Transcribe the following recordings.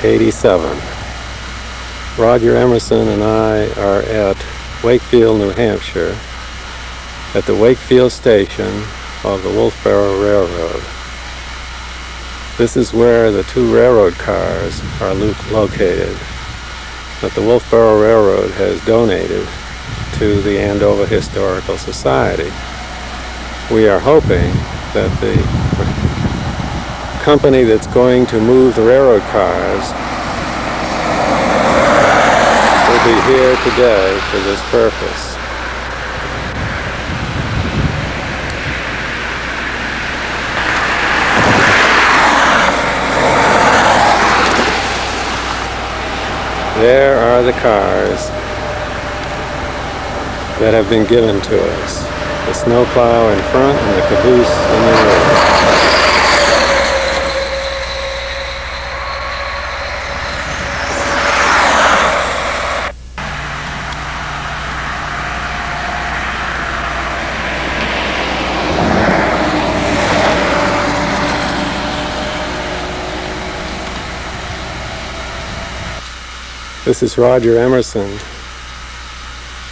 87. Roger Emerson and I are at Wakefield, New Hampshire, at the Wakefield station of the Wolfbarrow Railroad. This is where the two railroad cars are located that the Wolfbarrow Railroad has donated to the Andover Historical Society. We are hoping that the company that's going to move the railroad cars will be here today for this purpose. There are the cars that have been given to us. The snowplow in front and the caboose in the rear. This is Roger Emerson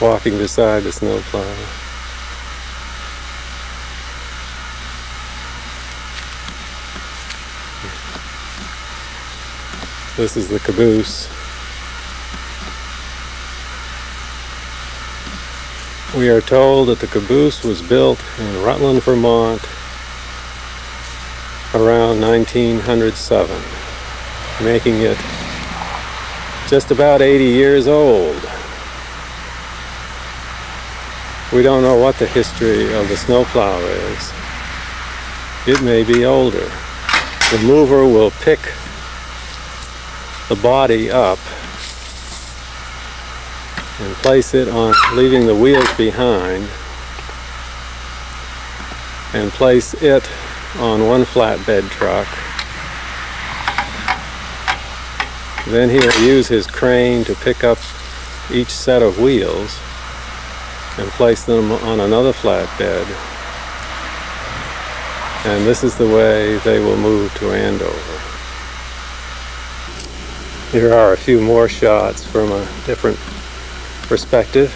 walking beside the snowplow. This is the caboose. We are told that the caboose was built in Rutland, Vermont around 1907, making it just about 80 years old. We don't know what the history of the snowplow is. It may be older. The mover will pick the body up and place it on, leaving the wheels behind, and place it on one flatbed truck. Then he will use his crane to pick up each set of wheels and place them on another flatbed. And this is the way they will move to Andover. Here are a few more shots from a different perspective.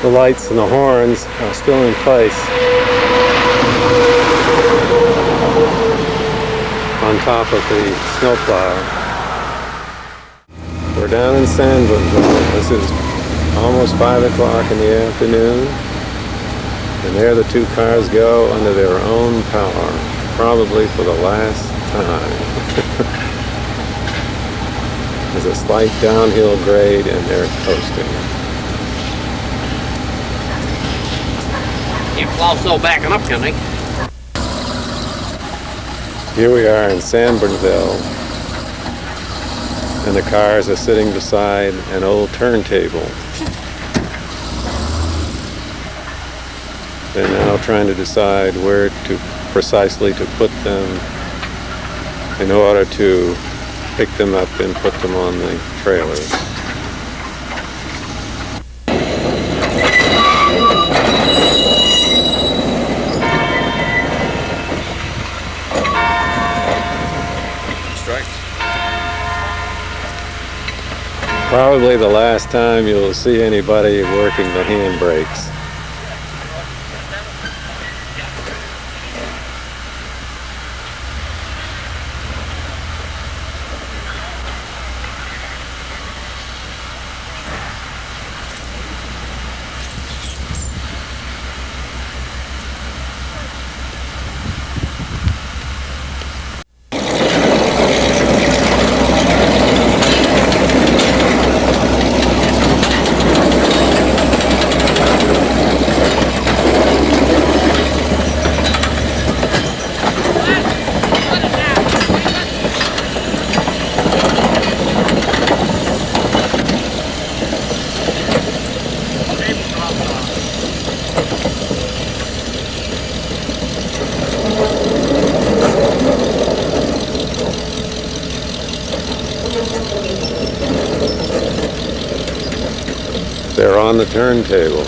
The lights and the horns are still in place on top of the snowplow. We're down in Sanbornville. This is almost 5 o'clock in the afternoon, and there the two cars go under their own power, probably for the last time. There's a slight downhill grade and they're coasting. Also backing up, can they? Here we are in Sanbornville, and the cars are sitting beside an old turntable. They're now trying to decide where to precisely to put them in order to pick them up and put them on the trailers. Probably the last time you'll see anybody working the handbrakes. They're on the turntable.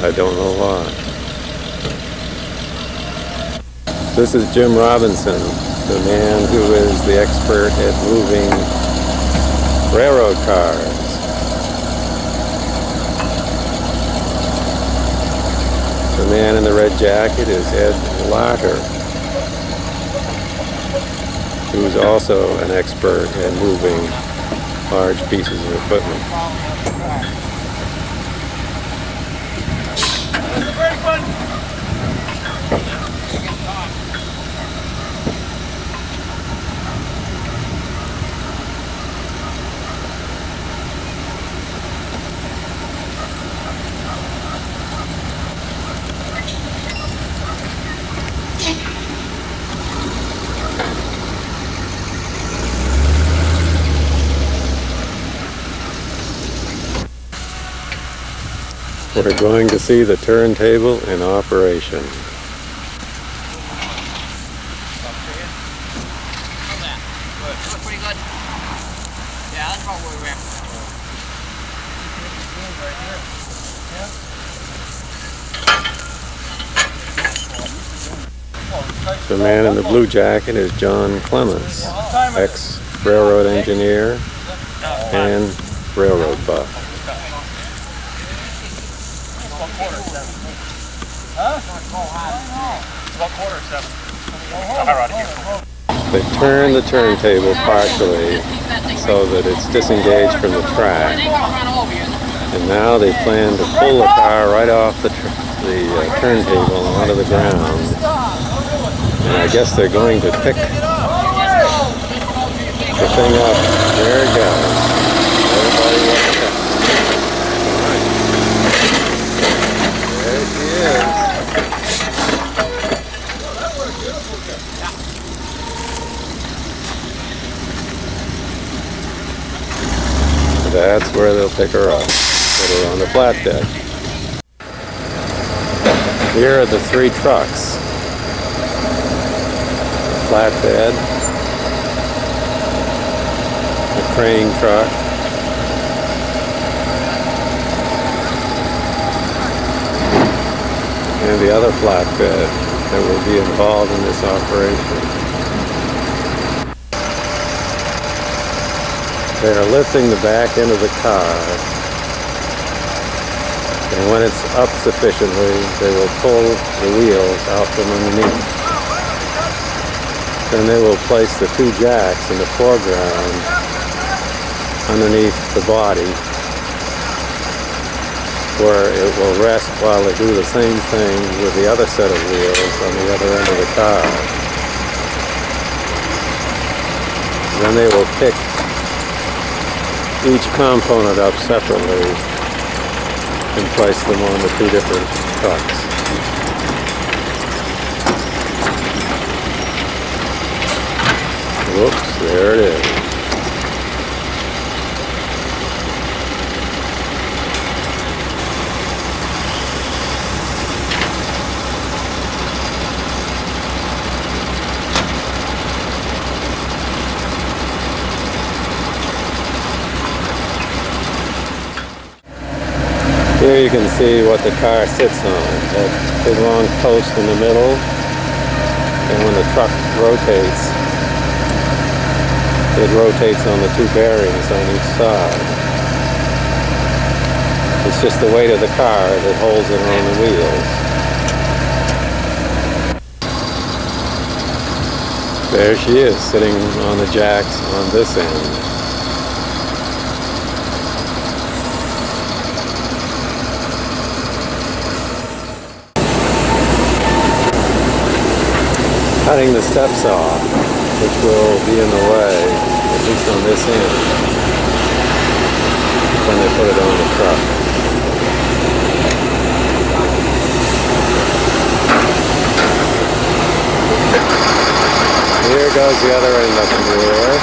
I don't know why. This is Jim Robinson, the man who is the expert at moving railroad cars. The man in the red jacket is Ed Latter, who is also an expert at moving large pieces of equipment. We're going to see the turntable in operation. Pretty good. Yeah, that's about where we're at. The man in the blue jacket is John Clements, ex-railroad engineer and railroad buff. They turn the turntable partially so that it's disengaged from the track, and now they plan to pull the car right off the turntable onto the ground, and I guess they're going to pick the thing up. There it goes. Everybody watch out. There she is. That's where they'll pick her up. Put her on the flatbed. Here are the three trucks. The flatbed, the crane truck, and the other flatbed that will be involved in this operation. They are lifting the back end of the car, and when it's up sufficiently, they will pull the wheels out from underneath. Then they will place the two jacks in the foreground underneath the body, where it will rest while they do the same thing with the other set of wheels on the other end of the car. Then they will pick each component up separately and place them on the two different trucks. Whoops, there it is. Here you can see what the car sits on. That big long post in the middle, and when the truck rotates, it rotates on the two bearings on each side. It's just the weight of the car that holds it on the wheels. There she is, sitting on the jacks on this end. Cutting the steps off, which will be in the way, at least on this end, when they put it on the truck. Here goes the other end up in the air.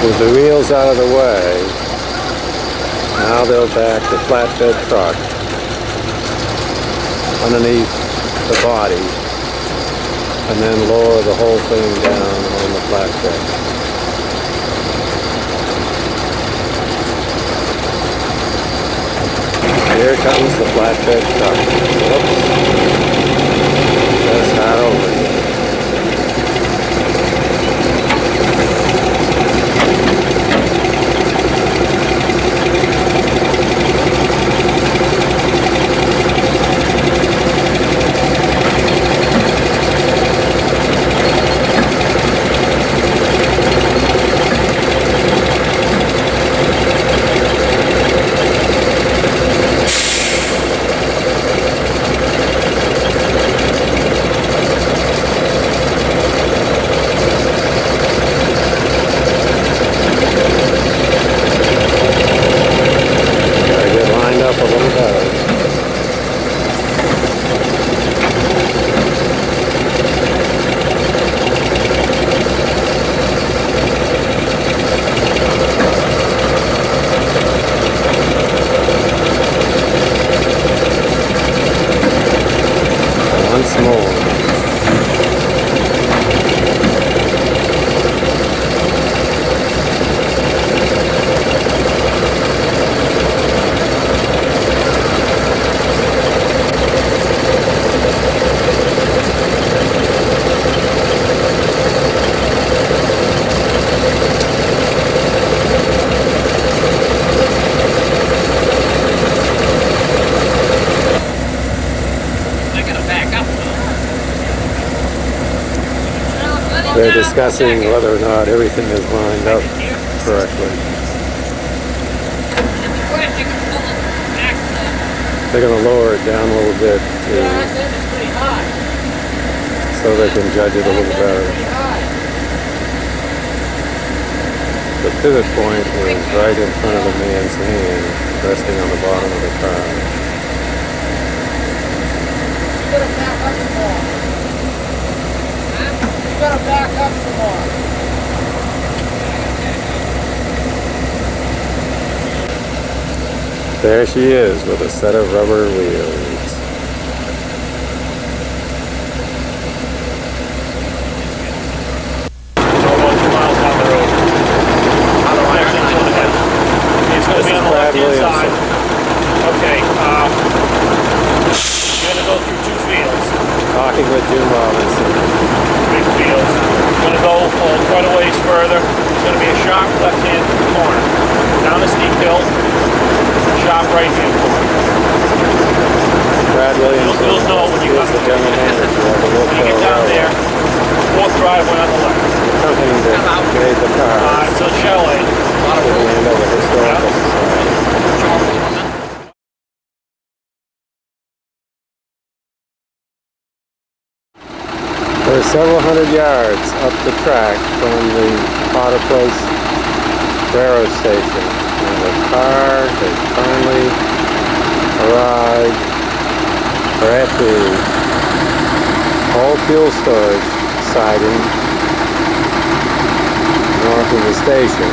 With the wheels out of the way, now they'll back the flatbed truck underneath the body and then lower the whole thing down on the flatbed. Here comes the flatbed truck. Whoops. Just not over yet. Once more. They're discussing whether or not everything is lined up correctly. They're going to lower it down a little bit so they can judge it a little better. The pivot point is right in front of the man's hand, resting on the bottom of the car. Gotta back up some more. There she is with a set of rubber wheels. Almost 2 miles down the road. How do I actually do that? It's going to be on the left-hand side. Okay. You're going to go through 2 fields. Talking with Jim Robinson. Big fields. Going to go quite a ways further. It's going to be a sharp left-hand corner. Down a steep hill, sharp right-hand corner. Brad Williams You'll know when you is the general manager of the When you get down Railroad. there, 4th driveway on the left. The company that made the car It's a chalet. to the Andover Historical Society. We're several hundred yards up the track from the Potter Place railroad station, and the car has finally arrived at the all fuel storage siding north of the station,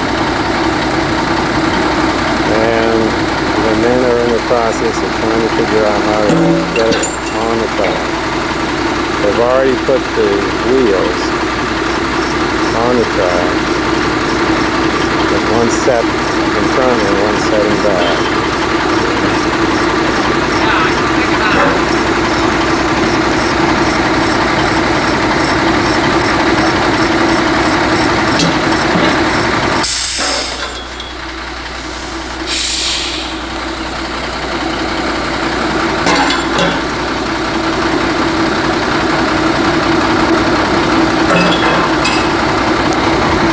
and the men are in the process of trying to figure out how to get it on the track. They've already put the wheels on the track, with one set in front and one set in back.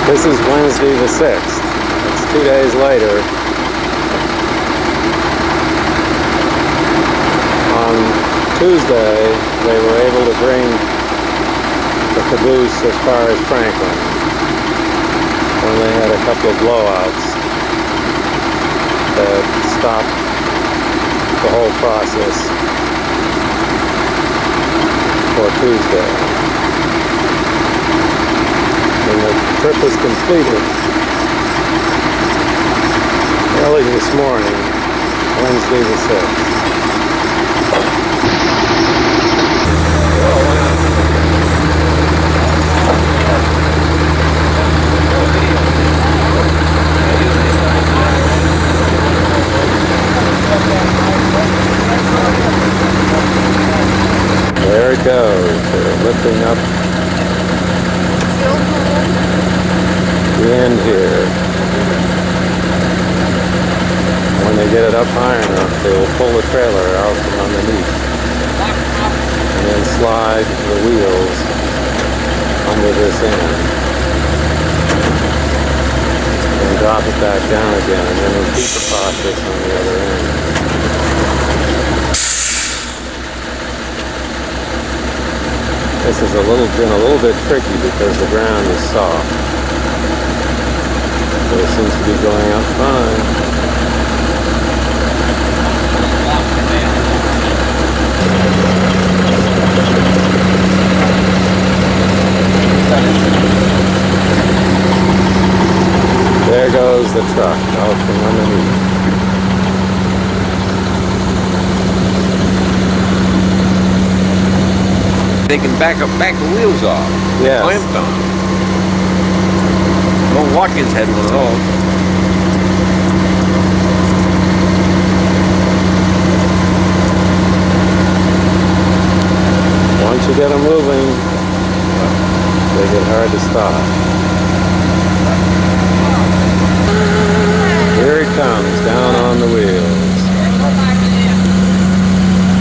This is Wednesday the 6th. It's 2 days later. On Tuesday, they were able to bring the caboose as far as Franklin, when they had a couple of blowouts that stopped the whole process for Tuesday. And the trip was completed this morning, Wednesday the 6th. There it goes. They're lifting up the end here. When they get it up high enough, they will pull the trailer out from underneath and then slide the wheels under this end and drop it back down again, and then repeat the process on the other end. This has been a little bit tricky because the ground is soft, but it seems to be going up fine. There goes the truck out from underneath. They can back the wheels off. Yes. Clamped on. Well, Watkins had one of those. Once you get them moving, they get hard to stop. Here it comes, down on the wheels.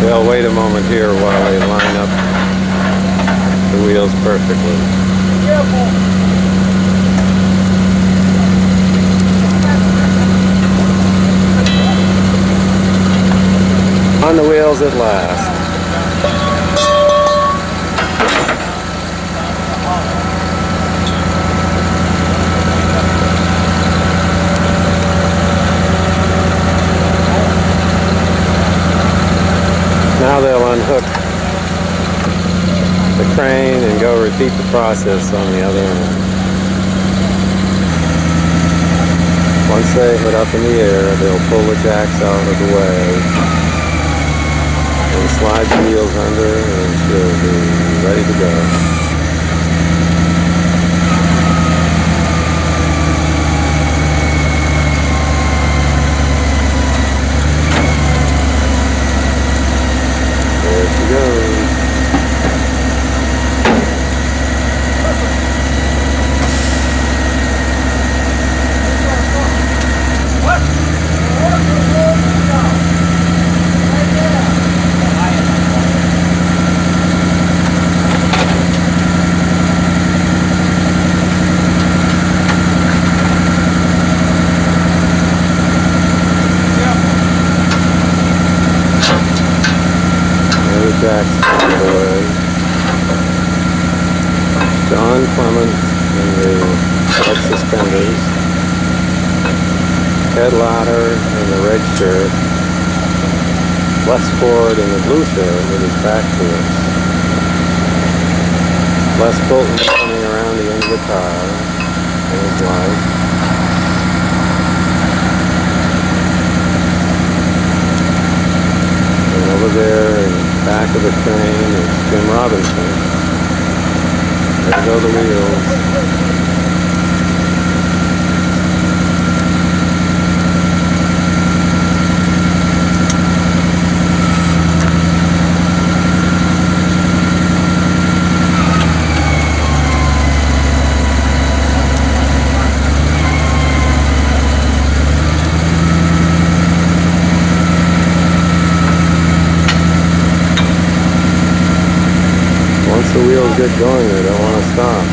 They'll wait a moment here while they line up the wheels perfectly. On the wheels at last. Now they'll unhook the crane and go repeat the process on the other end. Once they hit up in the air, they'll pull the jacks out of the way and slide the wheels under, and she'll be ready to go. There she goes. Jack's on the way. John Clement in the red suspenders. Ted Lauder in the red shirt. Les Ford in the blue shirt with his back to us. Les Fulton coming around the end of the car in his wife. And over there in back of the train is Jim Robinson. There go the wheels. Once the wheels get going, they don't want to stop.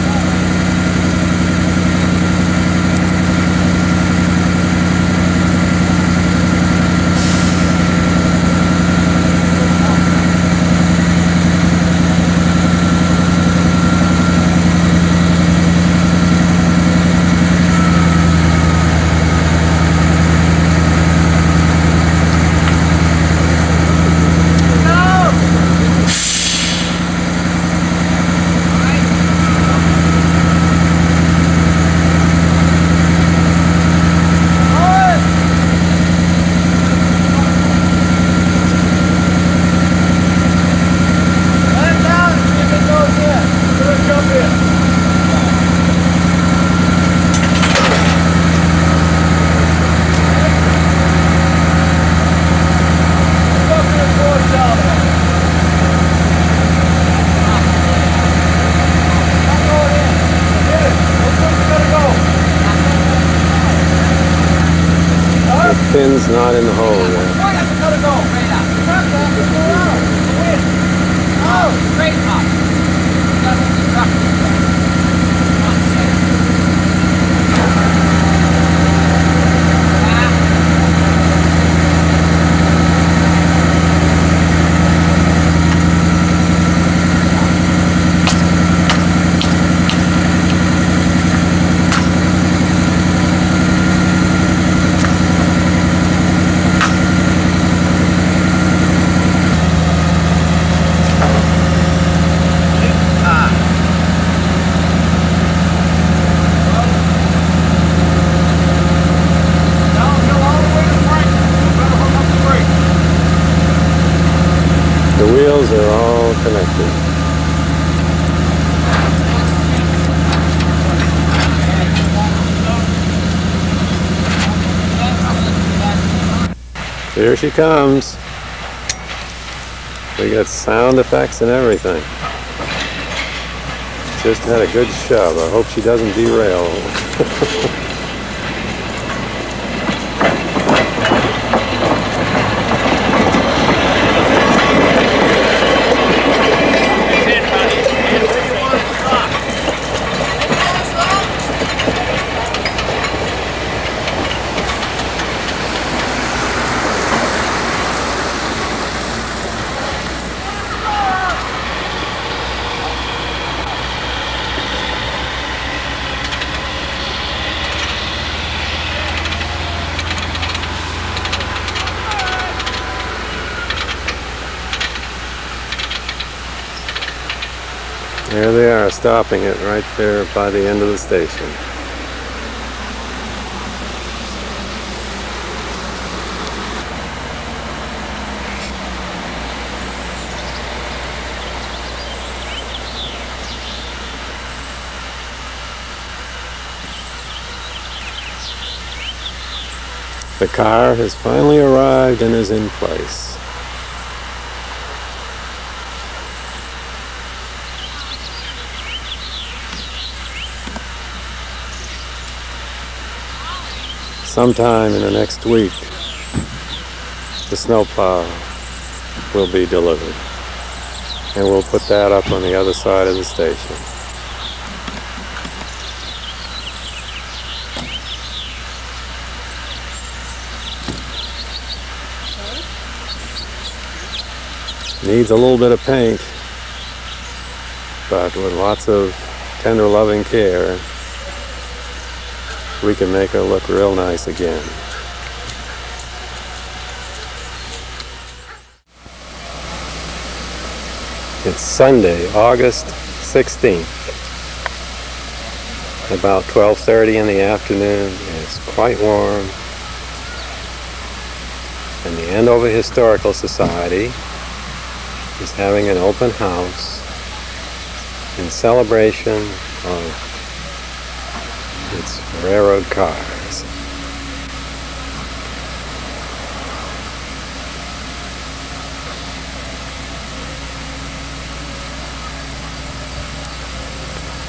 pin's not in the hole yet. Boy, that's another goal. Right up. Oh, great pop. Got it in the truck. Come on, say it. The wheels are all connected. Here she comes. We got sound effects and everything. Just had a good shove. I hope she doesn't derail. There they are, stopping it right there by the end of the station. The car has finally arrived and is in place. Sometime in the next week, the snowplow will be delivered. And we'll put that up on the other side of the station. Needs a little bit of paint, but with lots of tender loving care, we can make her look real nice again. It's Sunday, August 16th, about 12:30 in the afternoon. It's quite warm, and the Andover Historical Society is having an open house in celebration of its railroad cars.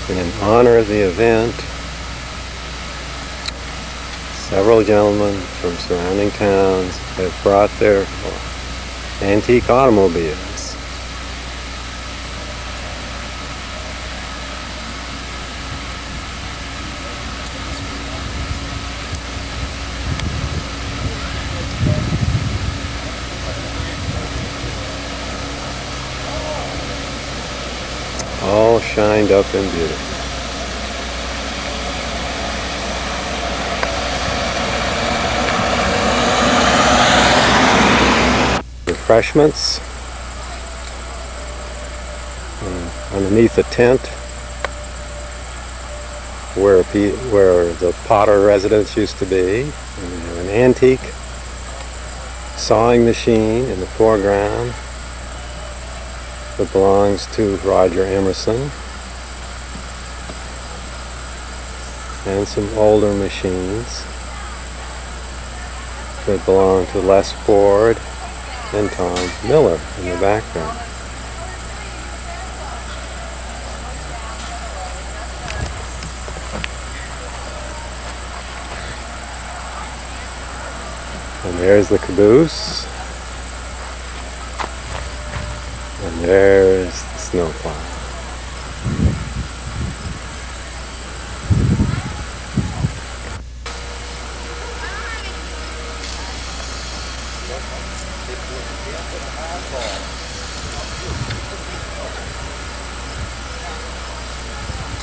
And in honor of the event, several gentlemen from surrounding towns have brought their antique automobiles. All shined up and beautiful. Refreshments underneath the tent where the Potter residence used to be. And we have an antique sawing machine in the foreground that belongs to Roger Emerson, and some older machines that belong to Les Ford and Tom Miller in the background. And there's the caboose. And there's the snowplow.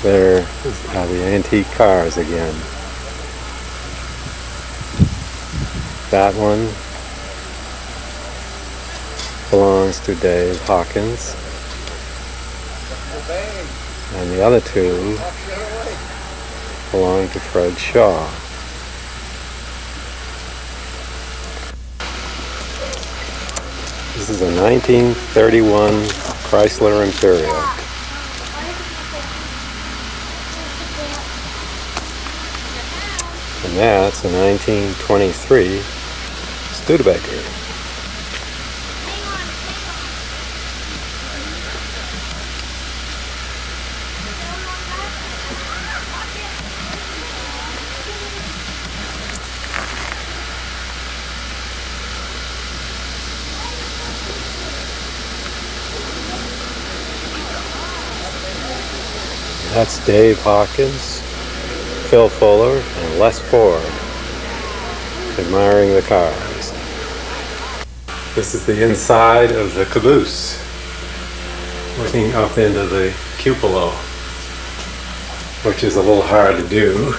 There are the antique cars again. That one belongs to Dave Hawkins. And the other two belong to Fred Shaw. This is a 1931 Chrysler Imperial. And that's a 1923 Studebaker. That's Dave Hawkins, Phil Fuller, and Les Ford admiring the cars. This is the inside of the caboose, looking up into the cupola, which is a little hard to do.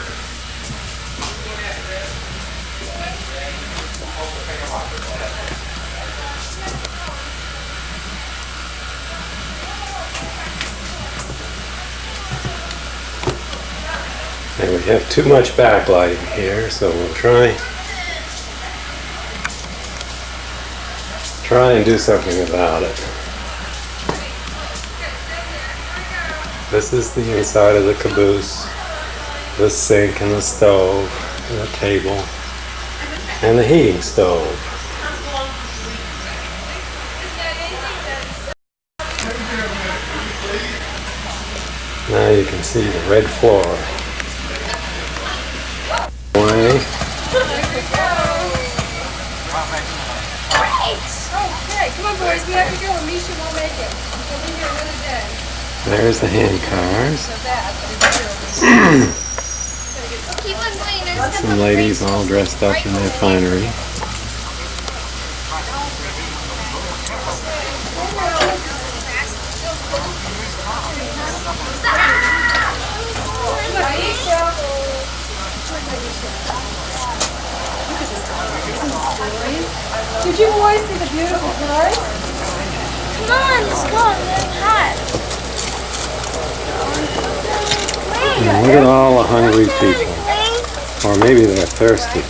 And we have too much backlighting here, so we'll try and do something about it. This is the inside of the caboose, the sink and the stove, and the table, and the heating stove. Now you can see the red floor. Way. Okay, come on boys, we have to go. Misha won't make it. He'll be here another day. There's the hand cars. So bad, but it's true. Some ladies all dressed up in their finery. Did you boys see the beautiful cars? Come on, let's go. It's hot. And look at all the hungry people. Or maybe they're thirsty.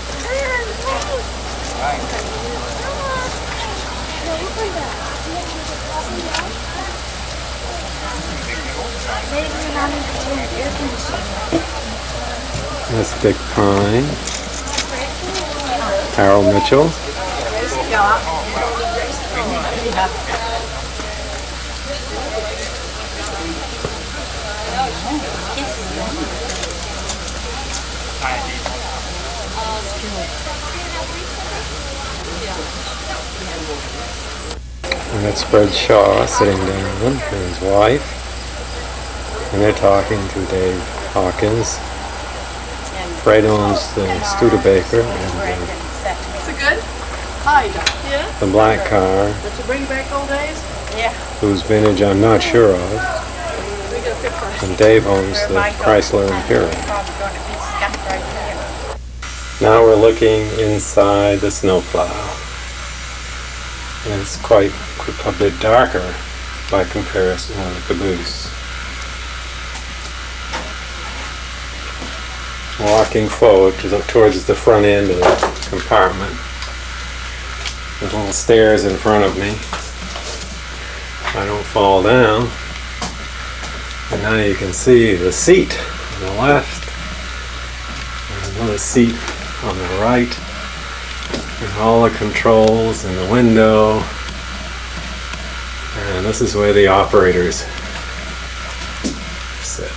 That's Big Pine. Harold Mitchell. And that's Fred Shaw sitting down and his wife. And they're talking to Dave Hawkins. Fred owns the Studebaker and Is it good? Hi. Yeah? the black car, Did you bring back old days? whose vintage I'm not sure of. We got a picture. And Dave owns the Chrysler Imperial. Now we're looking inside the snowplow. And it's quite a bit darker by comparison to the caboose. Walking forward towards the front end of the compartment. There's little stairs in front of me. I don't fall down. And now you can see the seat on the left, and another seat on the right, and all the controls and the window. And this is where the operators sit.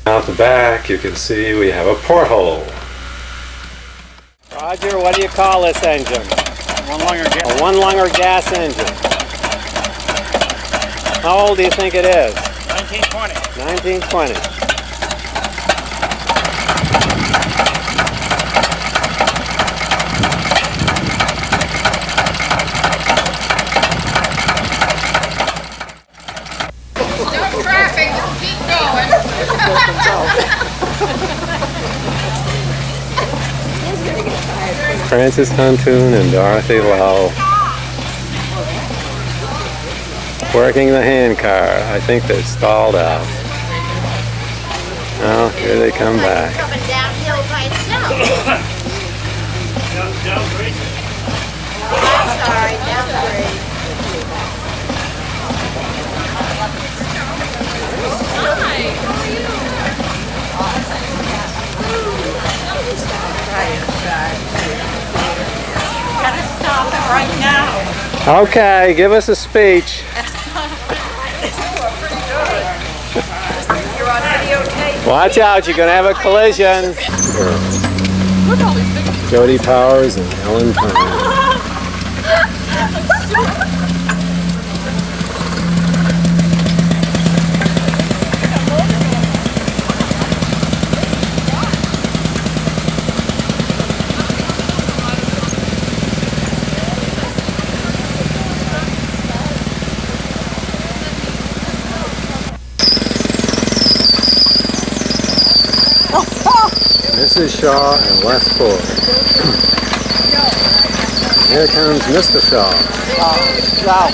Out the back you can see we have a porthole. Roger, what do you call this engine? A one-lunger gas engine. How old do you think it is? 1920. 1920. No traffic, keep going. Francis Huntoon and Dorothy Lowe working the hand car. I think they're stalled out. Oh, here they come back. Coming downhill by itself. I'm sorry, down the grade. Gotta stop it right now. Okay, give us a speech. You're on videotape. Watch out, you're gonna have a collision. Jody Powers and Ellen Pine. Mrs. Shaw and Les Ford. Here comes Mr. Shaw. Wow.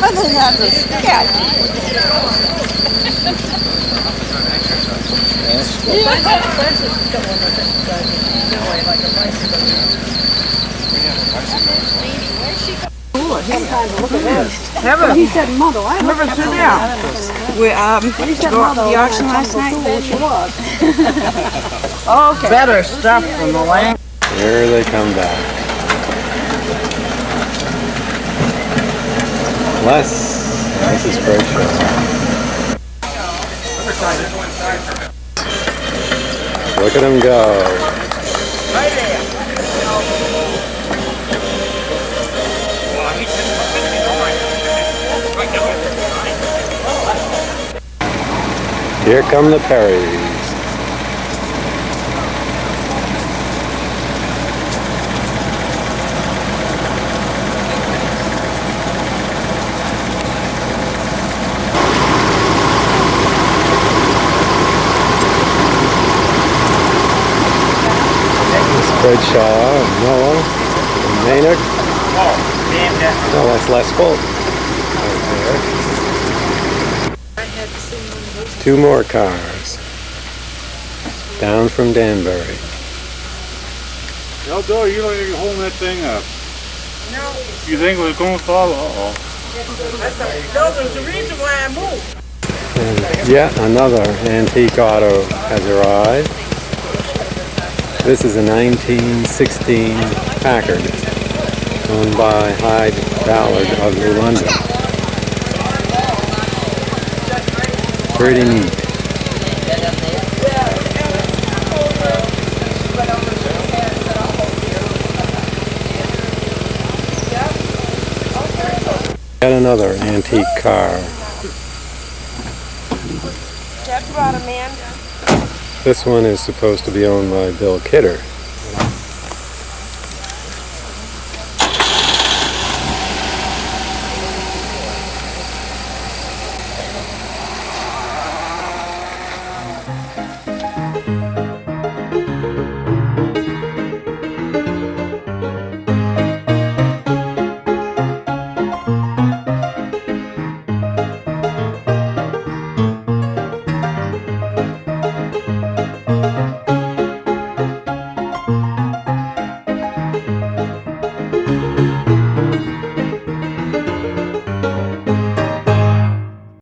That's a sketch. He said mother. I never sit down. We go to the auction last night. Okay. Better stuff from the land. Here they come back. This is great show. Look at them go. Here come the Perrys. Fred Shaw, and Noah, and Maynard. No, that's Les Ford. Right there. Two more cars. Down from Danbury. Eldor, you don't even holding that thing up. No. You think it was going to fall? Uh-oh. No, there's a reason why I moved. And yet another antique auto has arrived. This is a 1916 Packard, owned by Hyde Ballard of New London. Pretty neat. Yet another antique car. Jeff brought a man. This one is supposed to be owned by Bill Kidder.